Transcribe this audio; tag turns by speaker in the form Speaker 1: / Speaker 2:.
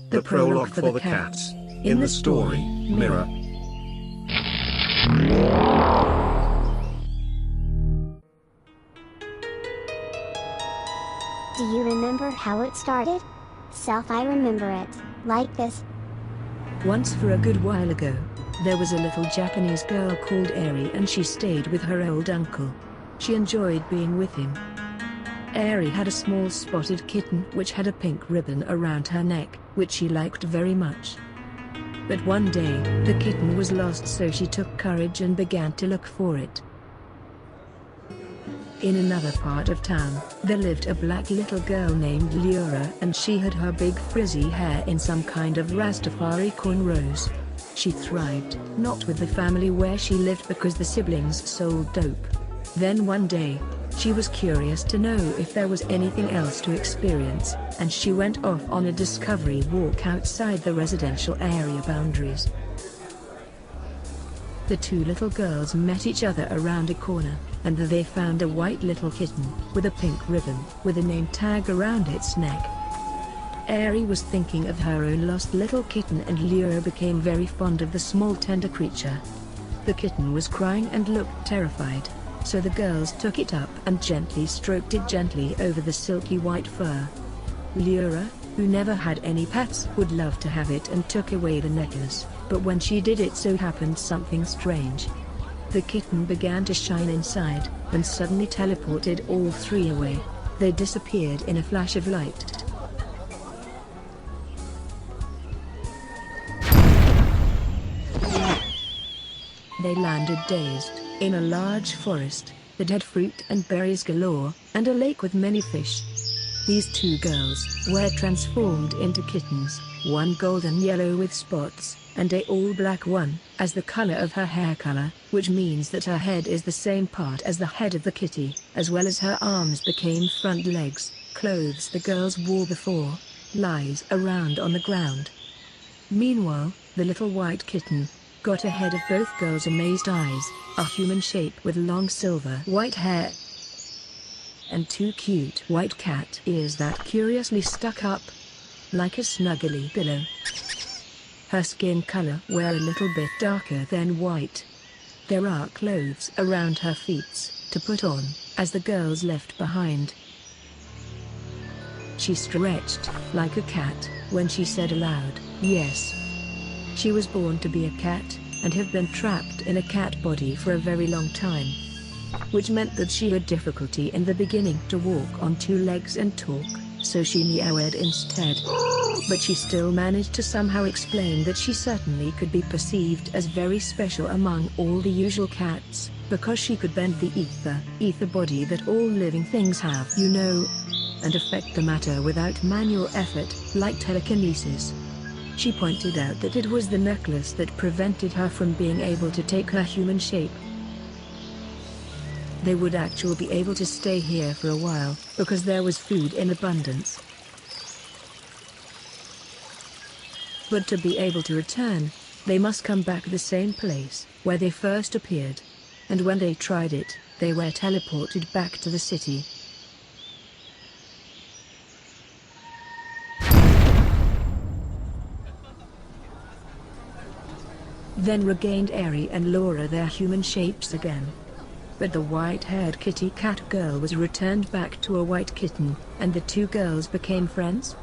Speaker 1: The prologue for the cats. In the story, Mirror.
Speaker 2: Do you remember how it started? I remember it, like this.
Speaker 3: Once for a good while ago, there was a little Japanese girl called Eri, and she stayed with her old uncle. She enjoyed being with him. Eri had a small spotted kitten which had a pink ribbon around her neck, which she liked very much. But one day, the kitten was lost, so she took courage and began to look for it. In another part of town, there lived a black little girl named Lyra, and she had her big frizzy hair in some kind of Rastafari cornrows. She thrived, not with the family where she lived because the siblings sold dope. Then one day, she was curious to know if there was anything else to experience, and she went off on a discovery walk outside the residential area boundaries. The two little girls met each other around a corner, and there they found a white little kitten, with a pink ribbon, with a name tag around its neck. Eri was thinking of her own lost little kitten, and Lyra became very fond of the small tender creature. The kitten was crying and looked terrified, so the girls took it up and gently stroked it gently over the silky white fur. Lyra, who never had any pets, would love to have it and took away the necklace, but when she did, it so happened something strange. The kitten began to shine inside, and suddenly teleported all three away. They disappeared in a flash of light. They landed dazed, in a large forest, that had fruit and berries galore, and a lake with many fish. These two girls were transformed into kittens, one golden yellow with spots, and a all-black one, as the color of her hair color, which means that her head is the same part as the head of the kitty, as well as her arms became front legs. Clothes the girls wore before lies around on the ground. Meanwhile, the little white kitten got ahead of both girls' amazed eyes, a human shape with long silver white hair, and two cute white cat ears that curiously stuck up like a snuggly pillow. Her skin color were a little bit darker than white. There are clothes around her feet to put on, as the girls left behind. She stretched like a cat when she said aloud, "Yes." She was born to be a cat, and have been trapped in a cat body for a very long time, which meant that she had difficulty in the beginning to walk on two legs and talk, so she meowed instead. But she still managed to somehow explain that she certainly could be perceived as very special among all the usual cats, because she could bend the ether body that all living things have, you know, and affect the matter without manual effort, like telekinesis. She pointed out that it was the necklace that prevented her from being able to take her human shape. They would actually be able to stay here for a while, because there was food in abundance. But to be able to return, they must come back the same place where they first appeared. And when they tried it, they were teleported back to the city. Then regained Eri and Laura their human shapes again. But the white-haired kitty cat girl was returned back to a white kitten, and the two girls became friends.